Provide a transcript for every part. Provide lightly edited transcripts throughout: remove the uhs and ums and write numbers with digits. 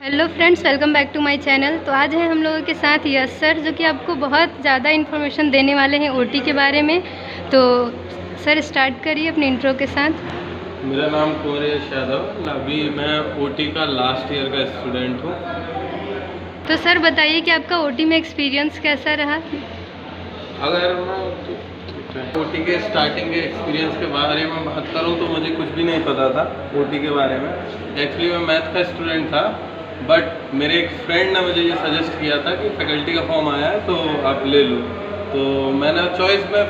Hello friends, welcome back to my channel. तो आज है हम लोगों के साथ यश सर, जो कि आपको बहुत ज़्यादा इन्फॉर्मेशन देने वाले हैं ओटी के बारे में। तो सर स्टार्ट करिए अपने इंट्रो के साथ। मेरा नाम कुंवर यश यादव, अभी मैं ओटी का लास्ट ईयर का स्टूडेंट हूँ। तो सर बताइए कि आपका ओटी में एक्सपीरियंस कैसा रहा। अगर मैं ओटी के स्टार्टिंग के एक्सपीरियंस के बारे में बात करूँ तो मुझे कुछ भी नहीं पता था ओटी के बारे में। एक्चुअली मैं मैथ का स्टूडेंट था, बट मेरे एक फ्रेंड ने मुझे ये सजेस्ट किया था कि फैकल्टी का फॉर्म आया है तो आप ले लो। तो मैंने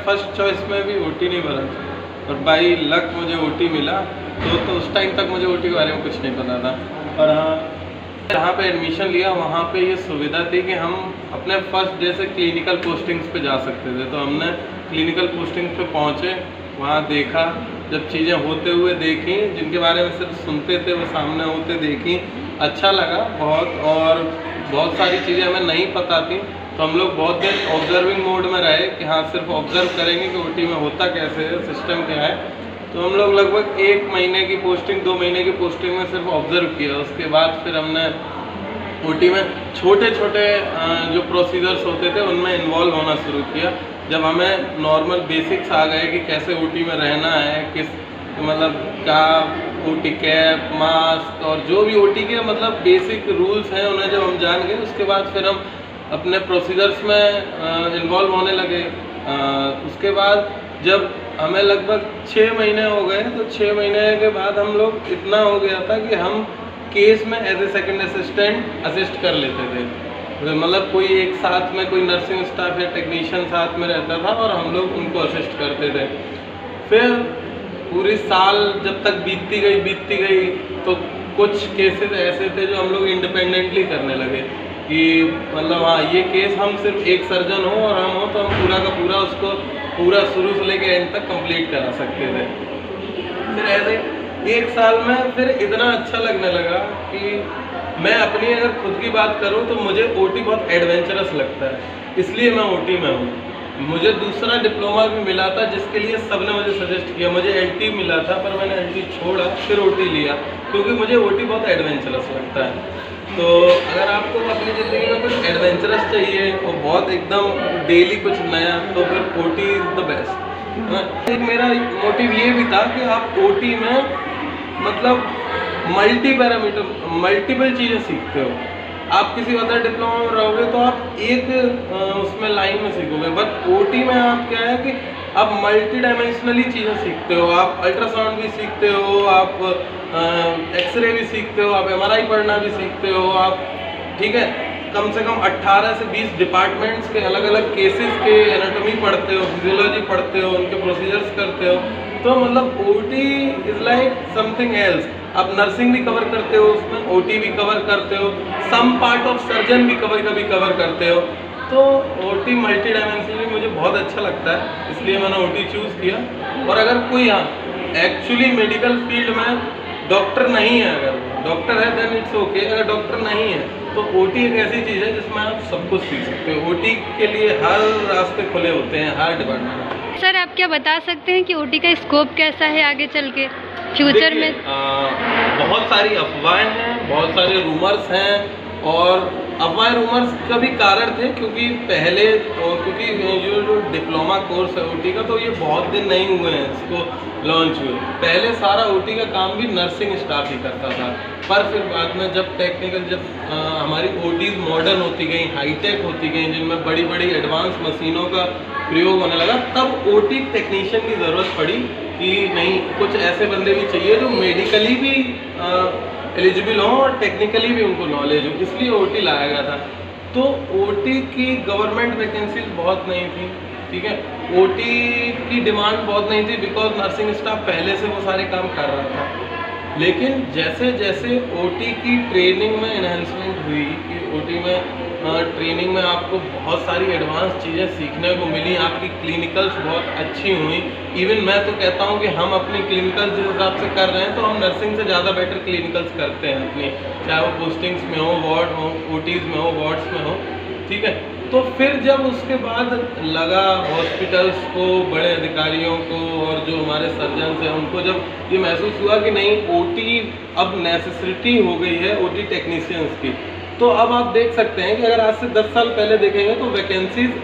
फर्स्ट चॉइस में भी ओटी नहीं भरा था, और बाई लक मुझे ओटी मिला। तो उस टाइम तक मुझे ओटी के बारे में कुछ नहीं पता था। और हाँ, जहाँ पे एडमिशन लिया वहाँ पे ये सुविधा थी कि हम अपने फर्स्ट डे से क्लिनिकल पोस्टिंग्स पे जा सकते थे। तो हमने क्लिनिकल पोस्टिंग पे पहुँचे, वहाँ देखा, जब चीज़ें होते हुए देखी, जिनके बारे में सिर्फ सुनते थे वो सामने होते देखी, अच्छा लगा बहुत। और बहुत सारी चीज़ें हमें नहीं पता थी, तो हम लोग बहुत देर ऑब्जर्विंग मोड में रहे कि हाँ सिर्फ ऑब्जर्व करेंगे कि ओटी में होता कैसे है, सिस्टम क्या है। तो हम लोग लगभग 1 महीने की पोस्टिंग 2 महीने की पोस्टिंग में सिर्फ ऑब्जर्व किया। उसके बाद फिर हमने ओटी में छोटे छोटे जो प्रोसीजर्स होते थे उनमें इन्वॉल्व होना शुरू किया। जब हमें नॉर्मल बेसिक्स आ गए कि कैसे ओटी में रहना है, किस मतलब क्या ओटी कैप, मास्क और जो भी ओटी के मतलब बेसिक रूल्स हैं उन्हें जब हम जान गए, उसके बाद फिर हम अपने प्रोसीजर्स में इन्वॉल्व होने लगे। उसके बाद जब हमें लगभग 6 महीने हो गए, तो 6 महीने के बाद हम लोग इतना हो गया था कि हम केस में as a second assistant assist कर लेते थे। मतलब कोई एक साथ में कोई नर्सिंग स्टाफ या टेक्नीशियन साथ में रहता था और हम लोग उनको असिस्ट करते थे। फिर पूरी साल जब तक बीतती गई तो कुछ केसेस ऐसे थे जो हम लोग इंडिपेंडेंटली करने लगे कि मतलब हाँ ये केस हम सिर्फ एक सर्जन हो और हम हो तो हम पूरा का पूरा उसको पूरा शुरू से लेके एंड तक कंप्लीट करा सकते थे। फिर ऐसे 1 साल में फिर इतना अच्छा लगने लगा कि मैं अपनी अगर खुद की बात करूं तो मुझे ओटी बहुत एडवेंचरस लगता है, इसलिए मैं ओटी में हूँ। मुझे दूसरा डिप्लोमा भी मिला था जिसके लिए सबने मुझे सजेस्ट किया। मुझे एलटी मिला था पर मैंने एलटी छोड़ा, फिर ओटी लिया, क्योंकि मुझे ओटी बहुत एडवेंचरस लगता है। तो अगर आपको अपनी ज़िंदगी में कुछ एडवेंचरस चाहिए और बहुत एकदम डेली कुछ नया, तो फिर ओटी इज़ द बेस्ट। एक मेरा मोटिव ये भी था कि आप ओटी में मतलब मल्टीपल चीज़ें सीखते हो। आप किसी अदर डिप्लोमा में रहोगे तो आप एक उसमें लाइन में सीखोगे, बट ओटी में आप क्या है कि आप मल्टी डायमेंशनली चीज़ें सीखते हो। आप अल्ट्रासाउंड भी सीखते हो, आप एक्सरे भी सीखते हो, आप एमआरआई पढ़ना भी सीखते हो, आप ठीक है कम से कम 18 से 20 डिपार्टमेंट्स के अलग अलग केसेस के एनाटॉमी पढ़ते हो, फिजियोलॉजी पढ़ते हो, उनके प्रोसीजर्स करते हो। तो मतलब OT is like something else. आप नर्सिंग भी कवर करते हो उसमें, ओटी भी कवर करते हो, सम पार्ट ऑफ सर्जन भी कभी कवर करते हो। तो ओटी मल्टी डायमेंशनली मुझे बहुत अच्छा लगता है, इसलिए मैंने ओटी चूज़ किया। और अगर कोई एक्चुअली मेडिकल फील्ड में डॉक्टर नहीं है, अगर डॉक्टर है देन इट्स ओके, अगर डॉक्टर नहीं है तो ओटी एक ऐसी चीज़ है जिसमें आप सब कुछ सीख सकते हो। ओटी के लिए हर रास्ते खुले होते हैं, हर डिपार्टमेंट। सर आप क्या बता सकते हैं कि ओटी का स्कोप कैसा है आगे चल के फ्यूचर में? बहुत सारी अफवाहें हैं, बहुत सारे रूमर्स हैं, और अफवाह रूमर्स का भी कारण थे क्योंकि पहले क्योंकि जो डिप्लोमा कोर्स है ओटी का, तो ये बहुत दिन नहीं हुए हैं इसको लॉन्च हुए। पहले सारा ओटी का काम भी नर्सिंग स्टाफ ही करता था, पर फिर बाद में जब हमारी ओटीज़ मॉडर्न होती गई, हाईटेक होती गई, जिनमें बड़ी बड़ी एडवांस मशीनों का प्रयोग होने लगा, तब ओटी टेक्नीशियन की ज़रूरत पड़ी कि नहीं कुछ ऐसे बंदे भी चाहिए जो मेडिकली भी एलिजिबल हों और टेक्निकली भी उनको नॉलेज हो, इसलिए ओटी लाया गया था। तो ओटी की गवर्नमेंट वैकेंसीज बहुत नहीं थी, ठीक है, ओटी की डिमांड बहुत नहीं थी बिकॉज नर्सिंग स्टाफ पहले से वो सारे काम कर रहा था। लेकिन जैसे जैसे ओटी की ट्रेनिंग में एनहेंसमेंट हुई कि ओटी में ट्रेनिंग में आपको बहुत सारी एडवांस चीज़ें सीखने को मिली, आपकी क्लिनिकल्स बहुत अच्छी हुई। इवन मैं तो कहता हूँ कि हम अपनी क्लिनिकल्स जिस हिसाब से कर रहे हैं तो हम नर्सिंग से ज़्यादा बेटर क्लिनिकल्स करते हैं अपनी, चाहे वो पोस्टिंग्स में हो, वार्ड हो, ओटीज़ में हो, वार्ड्स में हो, ठीक है। तो फिर जब उसके बाद लगा हॉस्पिटल्स को, बड़े अधिकारियों को और जो हमारे सर्जन हैं उनको जब ये महसूस हुआ कि नहीं ओटी अब नेसेसिटी हो गई है ओटी टेक्नीशियंस की, तो अब आप देख सकते हैं कि अगर आज से 10 साल पहले देखेंगे तो वैकेंसीज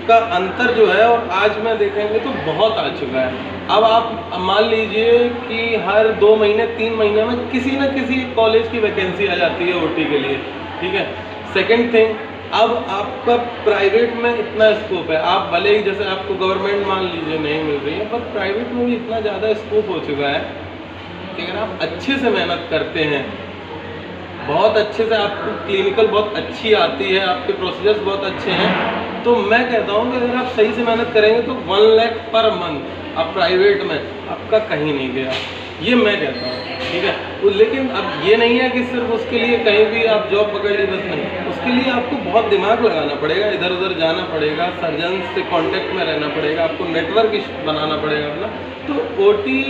का अंतर जो है और आज में देखेंगे तो बहुत आ चुका है। अब आप मान लीजिए कि हर 2 महीने 3 महीने में किसी न किसी कॉलेज की वैकेंसी आ जाती है ओटी के लिए, ठीक है। सेकंड थिंग, अब आपका प्राइवेट में इतना स्कोप है, आप भले ही जैसे आपको गवर्नमेंट मान लीजिए नहीं मिल रही है, पर प्राइवेट में भी इतना ज़्यादा स्कोप हो चुका है कि अगर आप अच्छे से मेहनत करते हैं, बहुत अच्छे से आपको क्लिनिकल बहुत अच्छी आती है, आपके प्रोसीजर्स बहुत अच्छे हैं, तो मैं कहता हूँ कि अगर आप सही से मेहनत करेंगे तो 1 लाख पर मंथ आप प्राइवेट में आपका कहीं नहीं गया, ये मैं कहता हूँ, ठीक है। लेकिन अब ये नहीं है कि सिर्फ उसके लिए कहीं भी आप जॉब पकड़ ली, बस नहीं, उसके लिए आपको बहुत दिमाग लगाना पड़ेगा, इधर उधर जाना पड़ेगा, सर्जन से कांटेक्ट में रहना पड़ेगा, आपको नेटवर्क बनाना पड़ेगा अपना। तो ओटी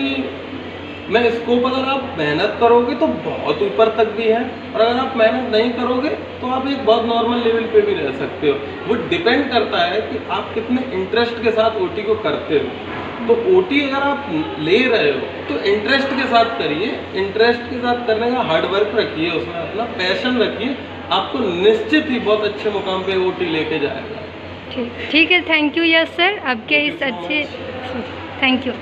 में स्कोप अगर आप मेहनत करोगे तो बहुत ऊपर तक भी है, और अगर आप मेहनत नहीं करोगे तो आप एक बहुत नॉर्मल लेवल पे भी रह सकते हो। वो डिपेंड करता है कि आप कितने इंटरेस्ट के साथ ओटी को करते हो। तो ओटी अगर आप ले रहे हो तो इंटरेस्ट के साथ करिए, इंटरेस्ट के साथ करने का हार्ड वर्क रखिए, उसमें अपना पैशन रखिए, आपको निश्चित ही बहुत अच्छे मुकाम पे ओटी लेके जाएगा। ठीक है, थैंक यू यस सर, आपके इस अच्छे, थैंक यू।